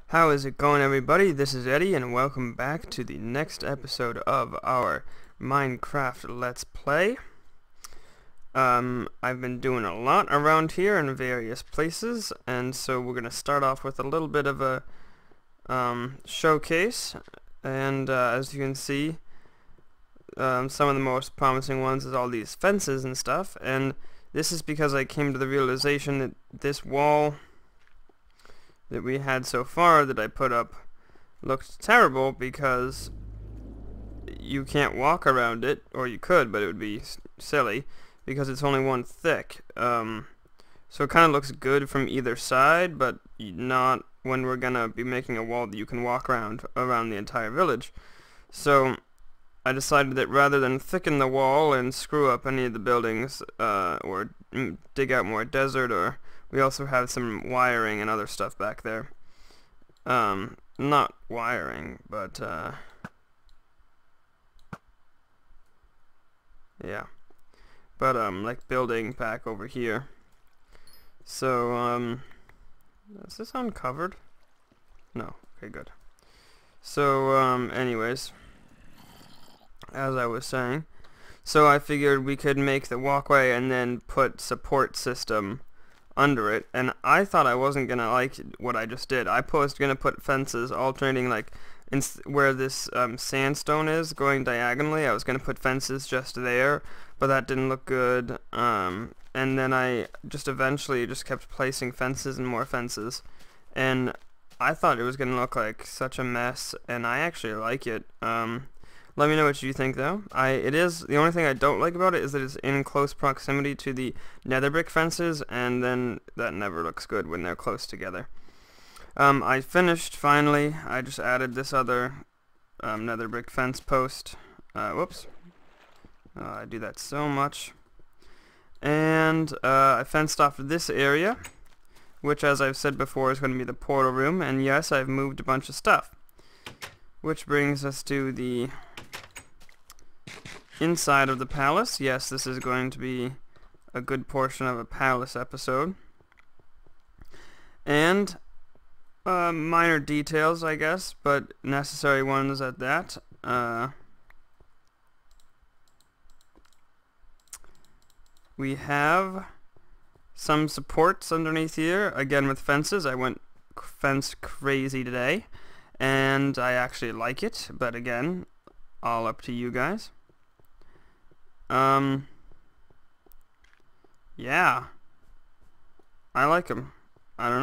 How is it going, everybody? This is Eddie, and welcome back to the next episode of our Minecraft Let's Play. I've been doing a lot around here in various places, and so we're going to start off with a little bit of a showcase. And as you can see, some of the most promising ones is all these fences and stuff, and this is because I came to the realization that this wall that we had so far that I put up looked terrible because you can't walk around it, or you could, but it would be silly because it's only one thick. So it kind of looks good from either side, but not when we're gonna be making a wall that you can walk around the entire village. So I decided that rather than thicken the wall and screw up any of the buildings, or dig out more desert, or we also have some wiring and other stuff back there. Not wiring, but yeah. But like building back over here. So is this uncovered? No. Okay, good. So anyways, as I was saying, so I figured we could make the walkway and then put support system under it, and I thought I wasn't gonna like what I just did. I was gonna put fences alternating, like where this sandstone is going diagonally. I was gonna put fences just there, but that didn't look good. And then I just eventually just kept placing fences and more fences, and I thought it was gonna look like such a mess, and I actually like it. Let me know what you think, though. The only thing I don't like about it is that it's in close proximity to the nether brick fences, and then that never looks good when they're close together. I finished, finally. I just added this other nether brick fence post. Whoops. I do that so much. And I fenced off this area, which, as I've said before, is going to be the portal room. And yes, I've moved a bunch of stuff. Which brings us to the inside of the palace. Yes, this is going to be a good portion of a palace episode. And minor details, I guess, but necessary ones at that. We have some supports underneath here, again with fences. I went fence crazy today, and I actually like it, but again, all up to you guys. Yeah, I like them. I don't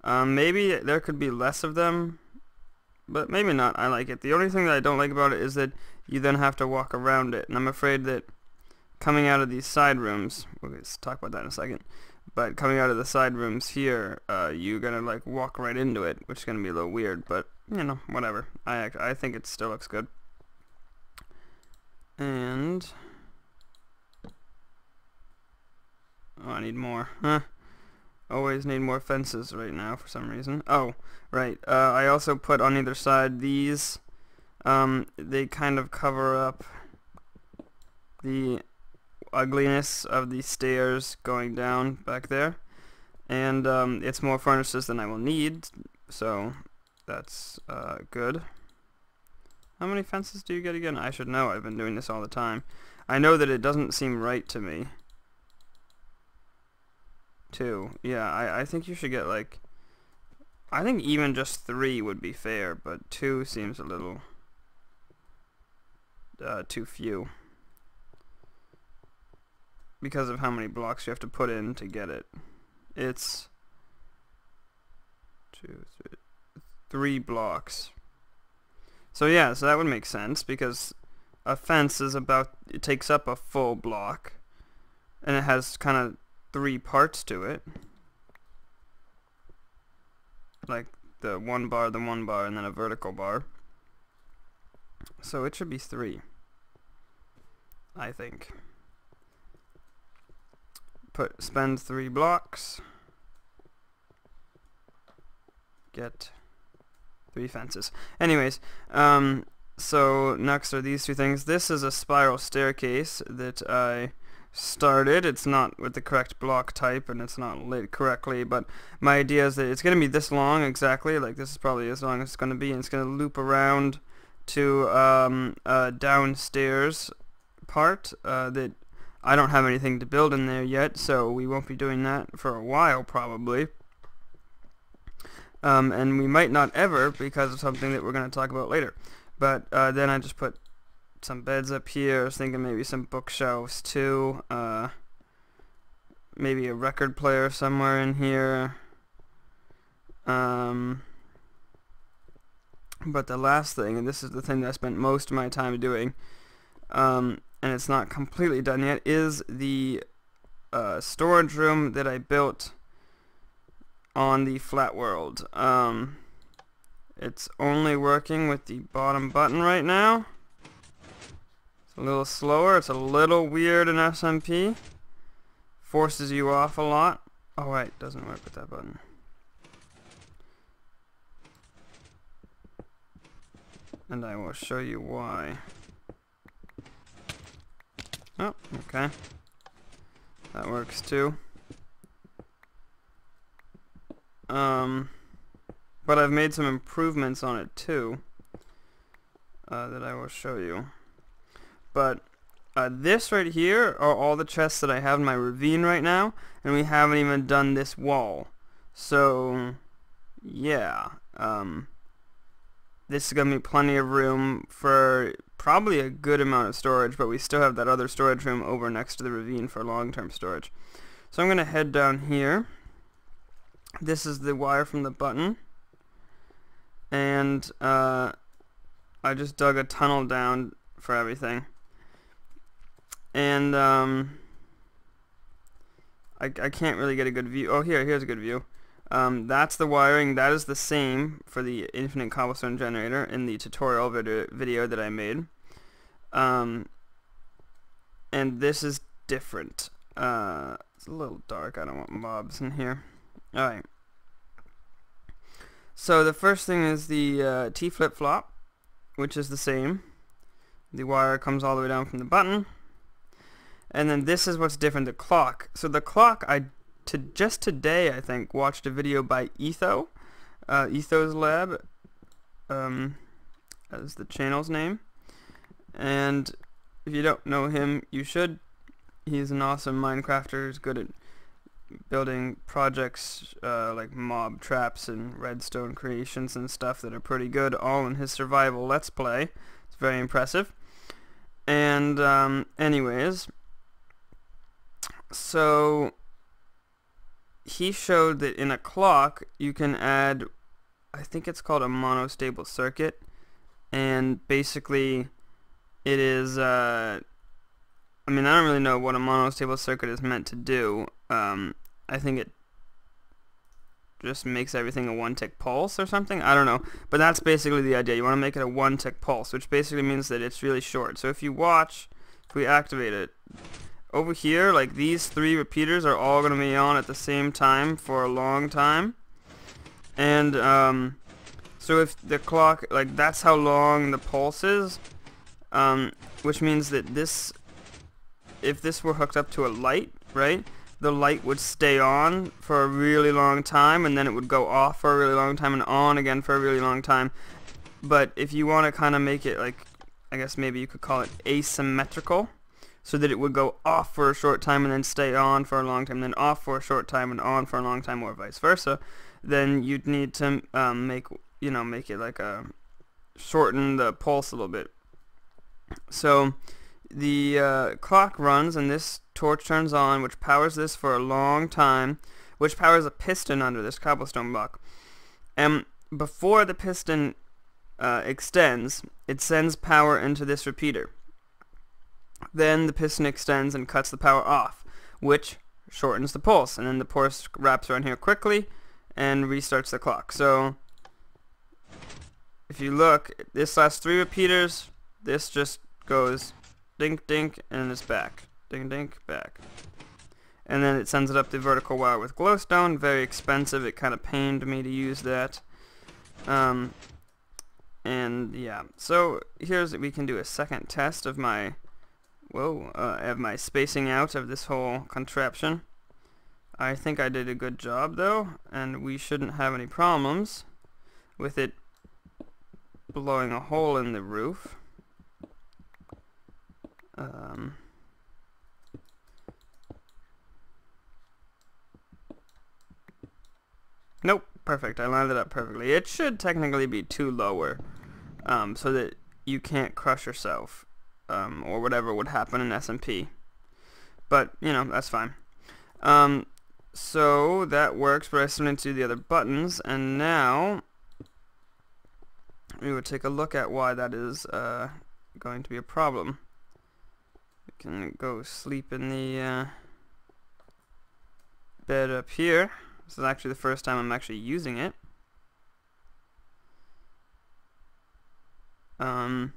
know. Maybe there could be less of them, but maybe not. I like it. The only thing that I don't like about it is that you then have to walk around it, and I'm afraid that coming out of these side rooms, we'll talk about that in a second, but coming out of the side rooms here, you're gonna like walk right into it, which is gonna be a little weird, but you know, whatever. I think it still looks good. And oh, I need more. Always need more fences right now for some reason. Oh, right. I also put on either side these. They kind of cover up the ugliness of the stairs going down back there, and it's more furnaces than I will need, so that's good. How many fences do you get again? I should know. I've been doing this all the time. I know that it doesn't seem right to me. 2. Yeah, I think you should get like, I think even just 3 would be fair, but 2 seems a little too few because of how many blocks you have to put in to get it. It's 3 blocks. So yeah, so that would make sense, because a fence is it takes up a full block, and it has kind of 3 parts to it. Like the one bar, and then a vertical bar. So it should be 3, I think. Spend 3 blocks. Get 3 fences. Anyways, so next are these 2 things. This is a spiral staircase that I started. It's not with the correct block type and it's not lit correctly, but my idea is that it's going to be this long exactly, like this is probably as long as it's going to be, and it's going to loop around to a downstairs part that I don't have anything to build in there yet, so we won't be doing that for a while probably. And we might not ever because of something that we're going to talk about later. But then I just put some beds up here. I was thinking maybe some bookshelves too. Maybe a record player somewhere in here. But the last thing, and this is the thing that I spent most of my time doing, and it's not completely done yet, is the storage room that I built on the flat world. It's only working with the bottom button right now. It's a little slower. It's a little weird in SMP. Forces you off a lot. Oh wait, doesn't work with that button. And I will show you why. Oh, okay. That works too. But I've made some improvements on it too that I will show you. But this right here are all the chests that I have in my ravine right now, and we haven't even done this wall. So yeah, this is gonna be plenty of room for probably a good amount of storage, but we still have that other storage room over next to the ravine for long-term storage. So I'm gonna head down here. This is the wire from the button, and I just dug a tunnel down for everything, and I can't really get a good view. Oh, here's a good view. That's the wiring. That is the same for the infinite cobblestone generator in the tutorial video that I made, and this is different. It's a little dark. I don't want mobs in here. Alright, so the first thing is the T flip-flop, which is the same. The wire comes all the way down from the button. And then this is what's different, the clock. So the clock, just today I think, watched a video by Etho, Etho's Lab, as the channel's name. And if you don't know him, you should. He's an awesome Minecrafter. He's good at building projects like mob traps and redstone creations and stuff that are pretty good, all in his survival let's play. It's very impressive. And anyways, so he showed that in a clock you can add, I think it's called a monostable circuit, and basically it is I mean, I don't really know what a monostable circuit is meant to do. I think it just makes everything a one-tick pulse or something. I don't know. But that's basically the idea. You want to make it a one-tick pulse, which basically means that it's really short. So if you watch, if we activate it, over here, like these 3 repeaters are all going to be on at the same time for a long time. And so if the clock, like that's how long the pulse is, which means that this, if this were hooked up to a light, right, the light would stay on for a really long time, and then it would go off for a really long time and on again for a really long time. But if you want to kind of make it like, I guess maybe you could call it asymmetrical, so that it would go off for a short time and then stay on for a long time, then off for a short time and on for a long time, or vice versa, then you'd need to make it like shorten the pulse a little bit. So the clock runs and this torch turns on, which powers this for a long time, which powers a piston under this cobblestone block. And before the piston extends, it sends power into this repeater. Then the piston extends and cuts the power off, which shortens the pulse, and then the pulse wraps around here quickly and restarts the clock. So if you look, this last 3 repeaters, this just goes dink dink and it's back, dink dink, back, and then it sends it up the vertical wire with glowstone. Very expensive. It kind of pained me to use that. And yeah, so we can do a second test of my have my spacing out of this whole contraption. I think I did a good job though, and we shouldn't have any problems with it blowing a hole in the roof. Nope, perfect. I lined it up perfectly. It should technically be 2 lower, so that you can't crush yourself, or whatever would happen in SMP. But, you know, that's fine. So that works, but I still need to do the other buttons, and now we would take a look at why that is going to be a problem. We can go sleep in the bed up here. This is actually the first time I'm actually using it. And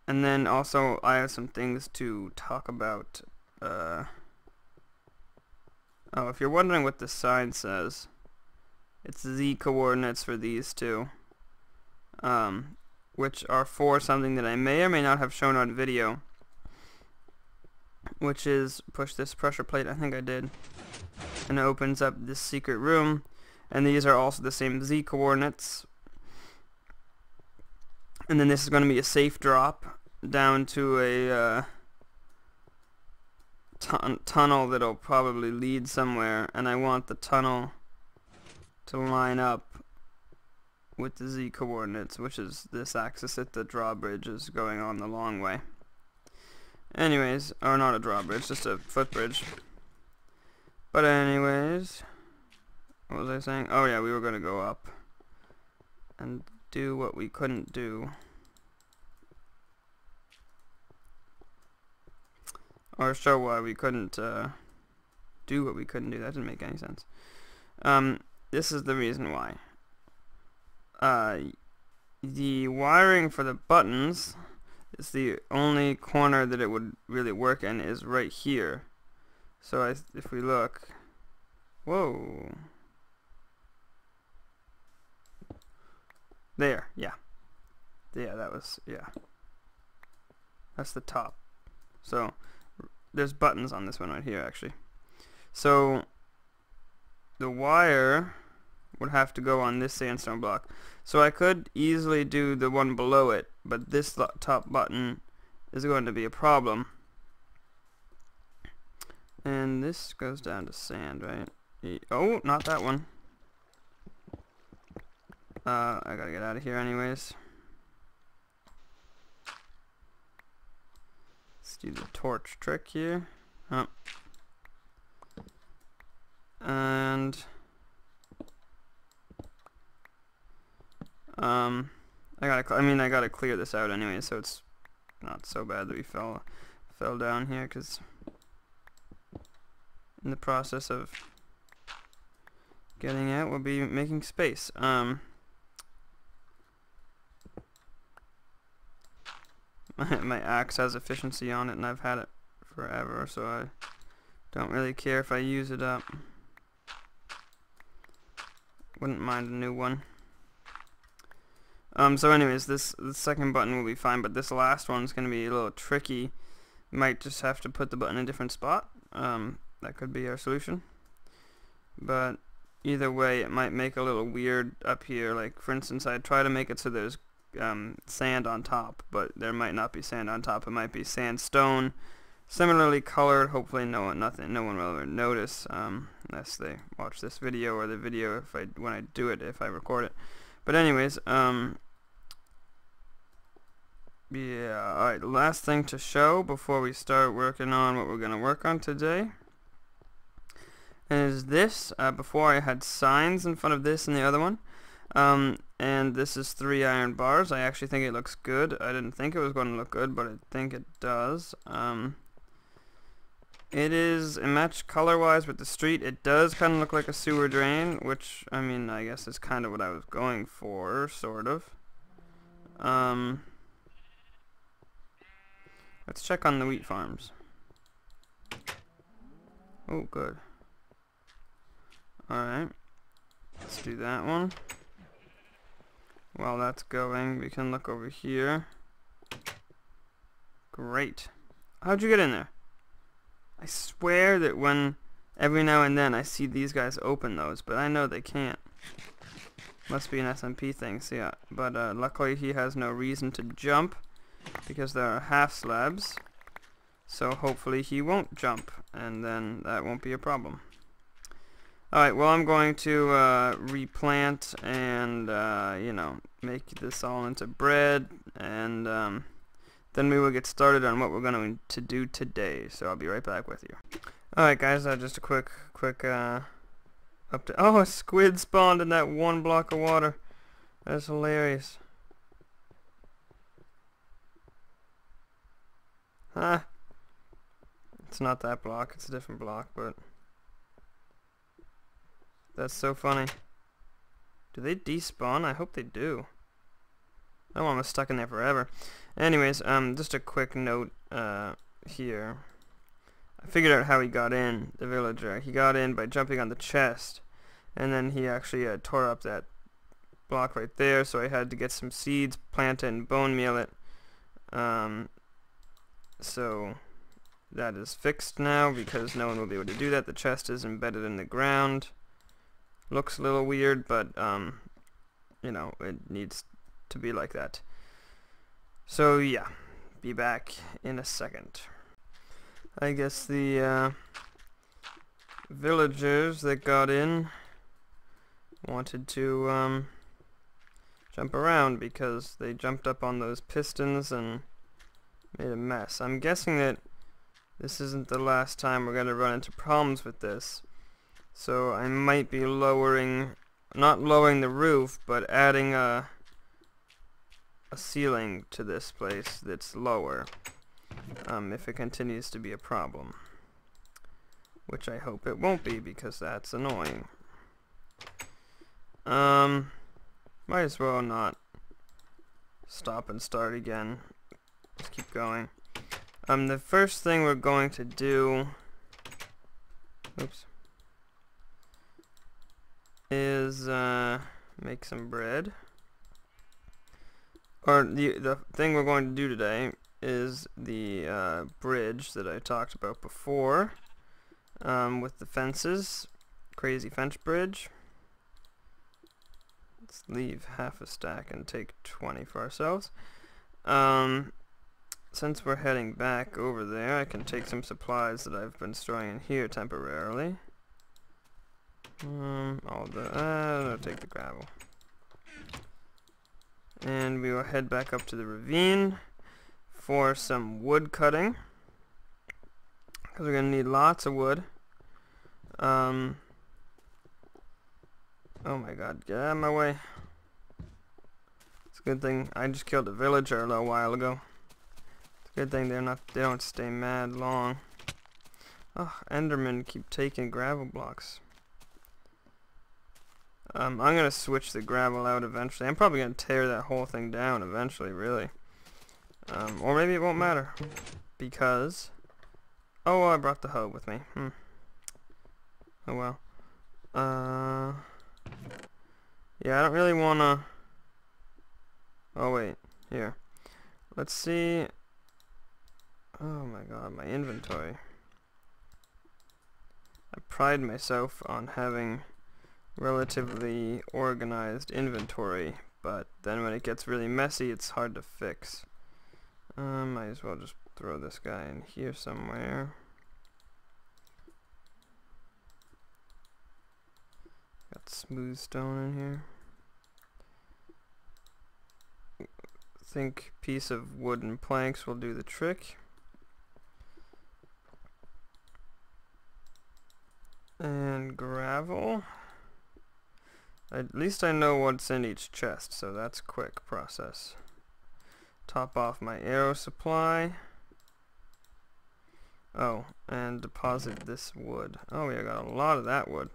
then also I have some things to talk about. Oh, if you're wondering what the sign says, it's Z coordinates for these two, which are for something that I may or may not have shown on video, which is push this pressure plate. I think I did. And it opens up this secret room, and these are also the same Z coordinates. And then this is going to be a safe drop down to a tunnel that'll probably lead somewhere, and I want the tunnel to line up with the Z coordinates, which is this axis that the drawbridge is going on the long way. Anyways, or not a drawbridge, just a footbridge. But anyways, what was I saying? Oh yeah, we were going to go up and do what we couldn't do. Or show why we couldn't do what we couldn't do. That didn't make any sense. This is the reason why. The wiring for the buttons is the only corner that it would really work in is right here. So if we look, whoa, there, yeah, that was, yeah, that's the top. So there's buttons on this one right here actually. So the wire would have to go on this sandstone block. So I could easily do the one below it, but this top button is going to be a problem. And this goes down to sand, right? Oh, not that one. I gotta get out of here anyways. Let's do the torch trick here. Oh. And I gotta clear this out anyway, so it's not so bad that we fell down here, because in the process of getting out, we'll be making space. My axe has efficiency on it, and I've had it forever, so I don't really care if I use it up. Wouldn't mind a new one. So anyways, the second button will be fine, but this last one's going to be a little tricky. Might just have to put the button in a different spot. That could be our solution. But either way, it might make a little weird up here. Like, for instance, I'd try to make it so there's sand on top, but there might not be sand on top. It might be sandstone, similarly colored. Hopefully no one will ever notice, unless they watch this video or the video when I do it, if I record it. But anyways, yeah, alright, last thing to show before we start working on what we're going to work on today is this. Before I had signs in front of this and the other one, and this is 3 iron bars. I actually think it looks good. I didn't think it was going to look good, but I think it does. It is a match color-wise with the street. It does kind of look like a sewer drain, which, I mean, I guess is kind of what I was going for, sort of. Let's check on the wheat farms. Oh, good. Alright. Let's do that one. While that's going, we can look over here. Great. How'd you get in there? I swear that when every now and then I see these guys open those, but I know they can't. Must be an SMP thing, so yeah. But luckily he has no reason to jump because there are half slabs. So hopefully he won't jump, and then that won't be a problem. Alright, well I'm going to replant and, you know, make this all into bread, and then we will get started on what we're going to do today. So I'll be right back with you. Alright guys, just a quick update. Oh, a squid spawned in that one block of water. That's hilarious. Huh. It's not that block, it's a different block, but that's so funny. Do they despawn? I hope they do. I'm almost stuck in there forever. Anyways, just a quick note here. I figured out how he got in, the villager. He got in by jumping on the chest, and then he actually tore up that block right there, so I had to get some seeds, plant it, and bone meal it. So that is fixed now because no one will be able to do that. The chest is embedded in the ground. Looks a little weird, but you know, it needs to be like that. So yeah, be back in a second. I guess the villagers that got in wanted to jump around because they jumped up on those pistons and made a mess. I'm guessing that this isn't the last time we're going to run into problems with this. So I might be not lowering the roof, but adding a ceiling to this place that's lower. If it continues to be a problem, which I hope it won't be because that's annoying. Might as well not stop and start again. Just keep going. The first thing we're going to do, oops, is make some bread. Or the thing we're going to do today is the bridge that I talked about before, with the fences, crazy fence bridge. Let's leave half a stack and take 20 for ourselves. Since we're heading back over there, I can take some supplies that I've been storing in here temporarily. I'll take the gravel. And we will head back up to the ravine for some wood cutting, because we're going to need lots of wood. Oh my god, get out of my way. It's a good thing I just killed a villager a little while ago. It's a good thing they don't stay mad long. Oh, Endermen keep taking gravel blocks. I'm going to switch the gravel out eventually. I'm probably going to tear that whole thing down eventually, really. Or maybe it won't matter. Because... oh, I brought the hoe with me. Oh well. Yeah, I don't really want to... oh wait, here. Let's see... oh my god, my inventory. I pride myself on having relatively organized inventory, but then when it gets really messy, it's hard to fix. Might as well just throw this guy in here somewhere. Got smooth stone in here. Think piece of wooden planks will do the trick. And gravel. At least I know what's in each chest, so that's a quick process. Top off my arrow supply. Oh, and deposit this wood. Oh, we got a lot of that wood.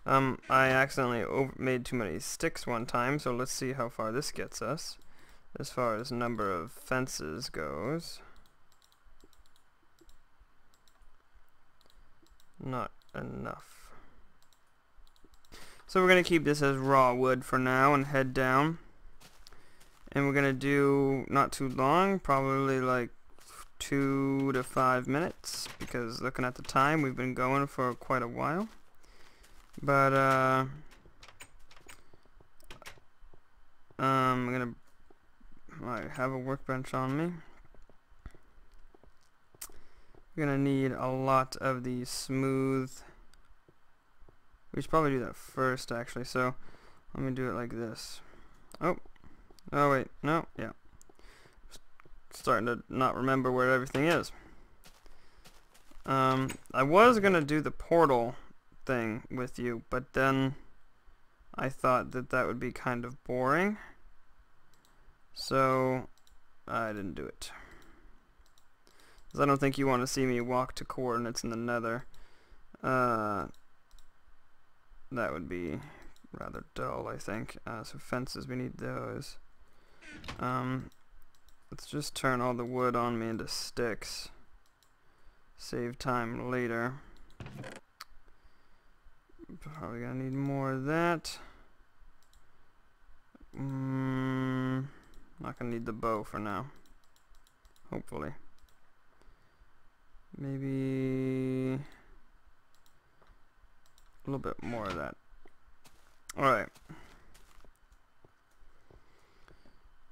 I accidentally made too many sticks one time, so let's see how far this gets us. As far as number of fences goes. Not enough. So we're going to keep this as raw wood for now and head down. And we're going to do not too long, probably like 2 to 5 minutes, because looking at the time, we've been going for quite a while. But I'm I have a workbench on me. We're gonna need a lot of these smooth. We should probably do that first, actually. So let me do it like this. Oh wait, no, yeah. Starting to not remember where everything is. I was gonna do the portal thing with you, but then I thought that that would be kind of boring, so I didn't do it. Because I don't think you want to see me walk to coordinates in the nether. That would be rather dull, I think. So fences, we need those. Let's just turn all the wood on me into sticks. Save time later. Probably gonna need more of that. Not gonna need the bow for now. Hopefully. Maybe a little bit more of that. Alright.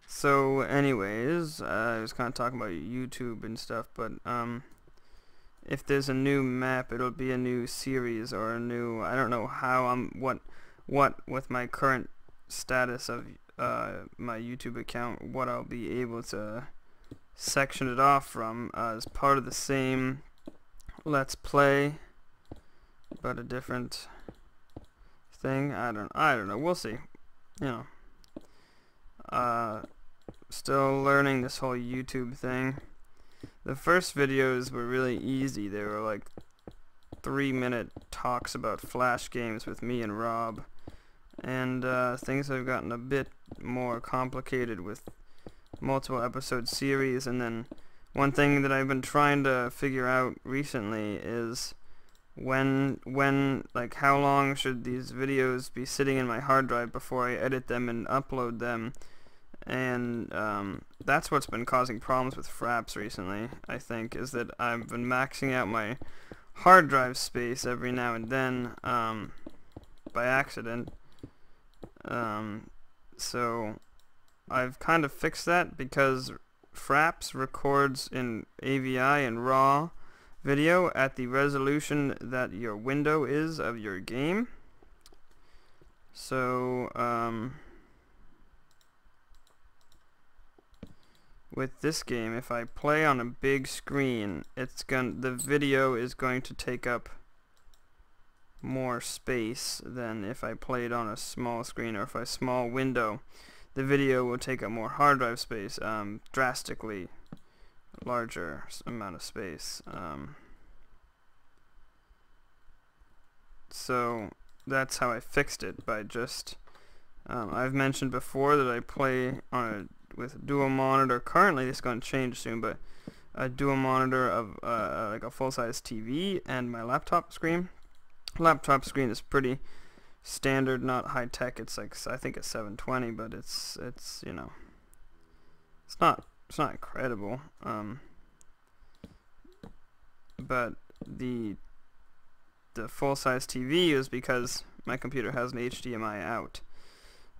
So anyways, I was kind of talking about YouTube and stuff, but if there's a new map, it'll be a new series or a new, I don't know how what with my current status of my YouTube account, what I'll be able to section it off from as part of the same Let's Play, but a different thing. I don't know. We'll see. You know, still learning this whole YouTube thing. The first videos were really easy. They were like 3-minute talks about Flash games with me and Rob, and things have gotten a bit more complicated with multiple episode series. And then one thing that I've been trying to figure out recently is when like how long should these videos be sitting in my hard drive before I edit them and upload them. And that's what's been causing problems with Fraps recently, I think, is that I've been maxing out my hard drive space every now and then by accident. So I've kind of fixed that, because Fraps records in AVI and RAW video at the resolution that your window is of your game. So with this game, if I play on a big screen, the video is going to take up more space than if I played on a small screen, or if I small window. The video will take up more hard drive space, drastically larger amount of space. So that's how I fixed it, by just I've mentioned before that I play on with a dual monitor. Currently, this is going to change soon, but a dual monitor of like a full-size TV and my laptop screen. Laptop screen is pretty standard, not high tech. It's like, I think it's 720, but it's you know, it's not incredible. But the full-size TV is because my computer has an HDMI out,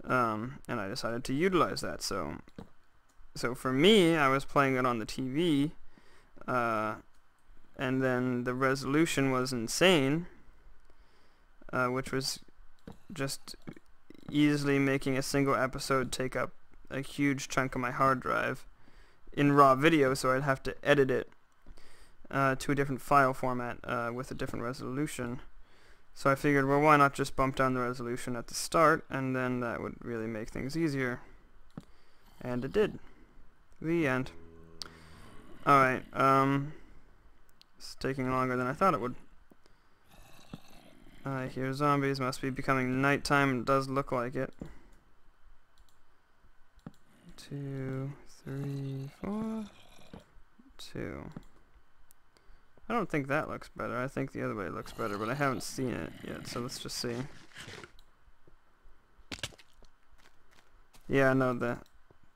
and I decided to utilize that. So for me, I was playing it on the TV, and then the resolution was insane, which was just easily making a single episode take up a huge chunk of my hard drive in raw video, so I'd have to edit it to a different file format with a different resolution. So I figured, well, why not just bump down the resolution at the start, and then that would really make things easier. And it did. The end. Alright, it's taking longer than I thought it would. I hear zombies. Must be becoming nighttime. It does look like it. 2, 3, 4, 2. I don't think that looks better. I think the other way looks better, but I haven't seen it yet, so let's just see. Yeah, no, the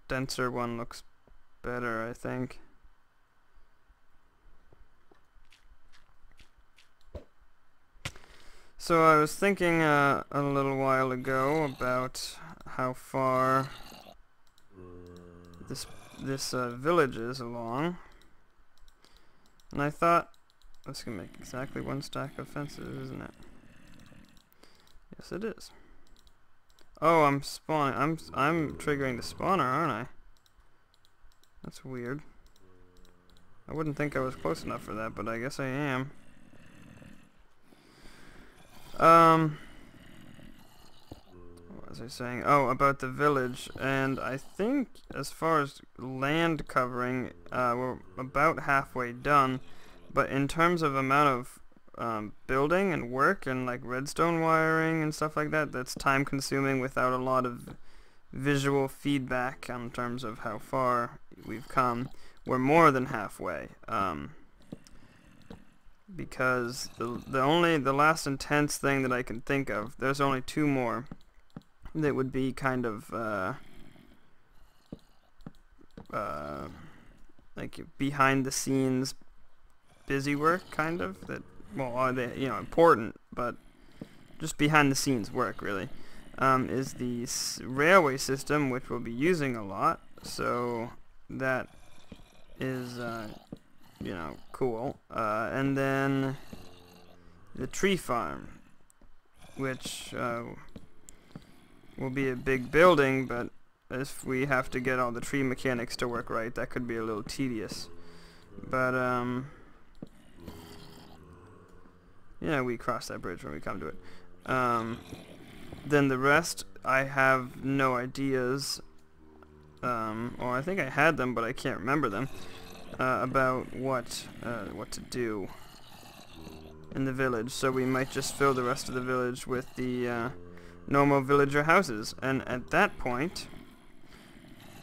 denser one looks better, I think. So I was thinking a little while ago about how far this village is along, and I thought this can make exactly 1 stack of fences, isn't it? Yes, it is. Oh, I'm spawning. I'm triggering the spawner, aren't I? That's weird. I wouldn't think I was close enough for that, but I guess I am. What was I saying? Oh, about the village, and I think as far as land covering, we're about halfway done, but in terms of amount of building and work and like redstone wiring and stuff like that, that's time consuming without a lot of visual feedback in terms of how far we've come. We're more than halfway, because the last intense thing that I can think of, there's only 2 more that would be kind of like behind the scenes busy work, kind of, that, well, are they, you know, important, but just behind the scenes work, really, is the railway system, which we'll be using a lot, so that is, you know, cool, and then the tree farm, which will be a big building, but if we have to get all the tree mechanics to work right, that could be a little tedious, but, yeah, we cross that bridge when we come to it. Then the rest, I have no ideas, or I think I had them, but I can't remember them, about what to do in the village. So we might just fill the rest of the village with the normal villager houses, and at that point,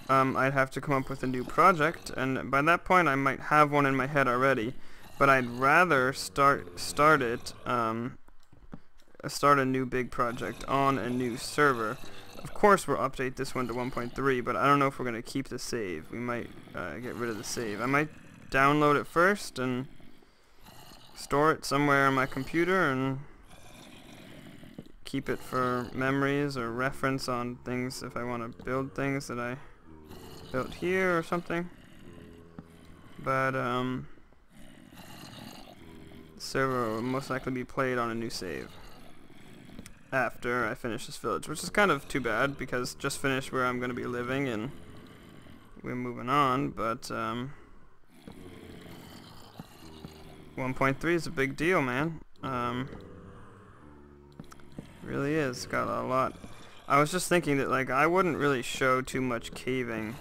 I'd have to come up with a new project, and by that point I might have one in my head already. But I'd rather start a new big project on a new server. Of course we'll update this one to 1.3, but I don't know if we're going to keep the save. We might get rid of the save. I might download it first and store it somewhere on my computer and keep it for memories or reference on things if I want to build things that I built here or something. But server will most likely be played on a new save after I finish this village, which is kind of too bad because just finished where I'm going to be living and we're moving on, but 1.3 is a big deal, man. Really is. Got a lot. I was just thinking that, like, I wouldn't really show too much caving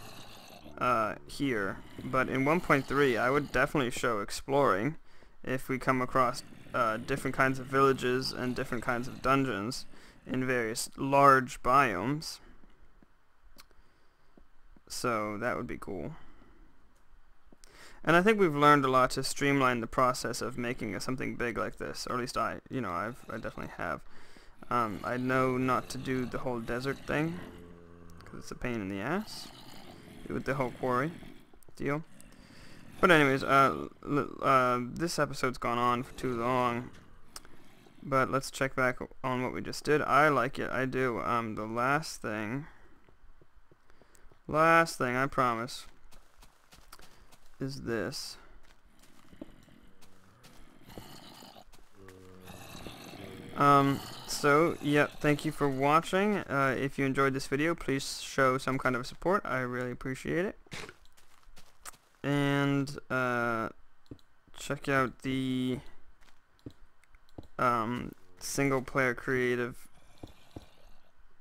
here, but in 1.3 I would definitely show exploring if we come across different kinds of villages and different kinds of dungeons in various large biomes. So that would be cool. And I think we've learned a lot to streamline the process of making something big like this, or at least I definitely have. I know not to do the whole desert thing, because it's a pain in the ass, with the whole quarry deal. But anyways, this episode's gone on for too long, but let's check back on what we just did. I like it, I do. The last thing, I promise, is this. So, yeah, thank you for watching. If you enjoyed this video, please show some kind of support. I really appreciate it. And, check out the, single player creative.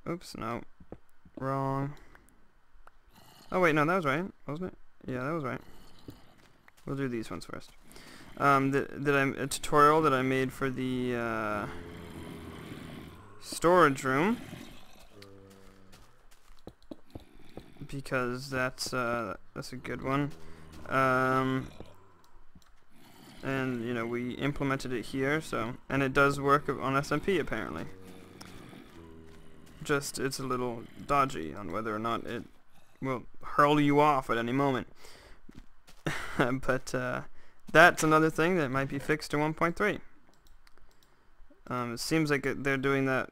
Oops, no. Wrong. Oh, wait, no, that was right, wasn't it? Yeah, that was right. We'll do these ones first. A tutorial that I made for the, storage room, because that's a good one. And you know, we implemented it here, so, and it does work on SMP apparently. Just it's a little dodgy on whether or not it will hurl you off at any moment. But that's another thing that might be fixed to 1.3. It seems like they're doing that,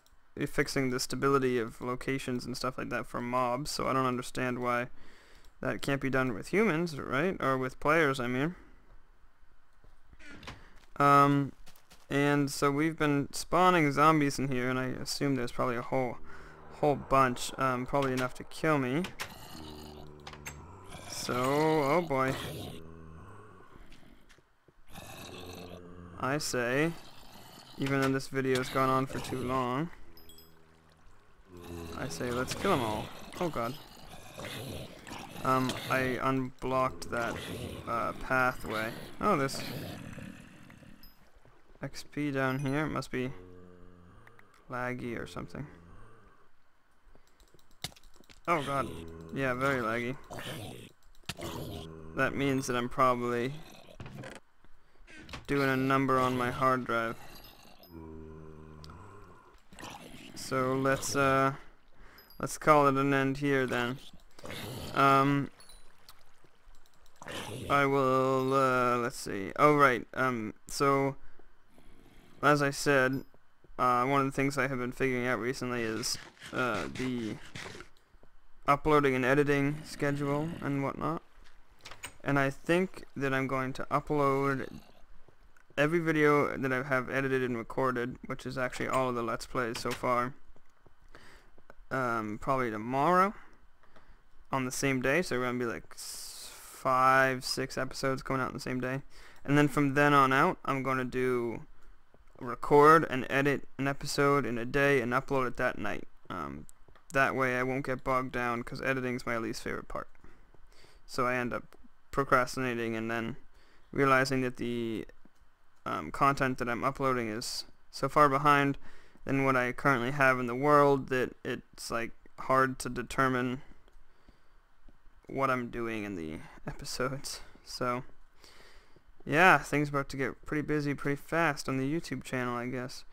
fixing the stability of locations and stuff like that for mobs, so I don't understand why that can't be done with humans, right? Or with players, I mean. And so we've been spawning zombies in here, and I assume there's probably a whole bunch, probably enough to kill me. So, oh boy. I say, even though this video has gone on for too long, I say let's kill them all. Oh god. I unblocked that pathway. Oh, this XP down here. It must be laggy or something. Oh god. Yeah, very laggy. That means that I'm probably doing a number on my hard drive. So let's call it an end here then. I will let's see. Oh right. So as I said, one of the things I have been figuring out recently is the uploading and editing schedule and whatnot. And I think that I'm going to upload every video that I have edited and recorded, which is actually all of the Let's Plays so far, probably tomorrow on the same day. So we're going to be like 5-6 episodes coming out on the same day. And then from then on out, I'm going to record and edit an episode in a day and upload it that night. That way I won't get bogged down, because editing is my least favorite part. So I end up procrastinating and then realizing that the content that I'm uploading is so far behind than what I currently have in the world that it's like hard to determine what I'm doing in the episodes. So yeah, things are about to get pretty busy pretty fast on the YouTube channel, I guess.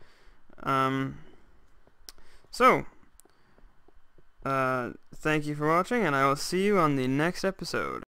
Thank you for watching, and I will see you on the next episode.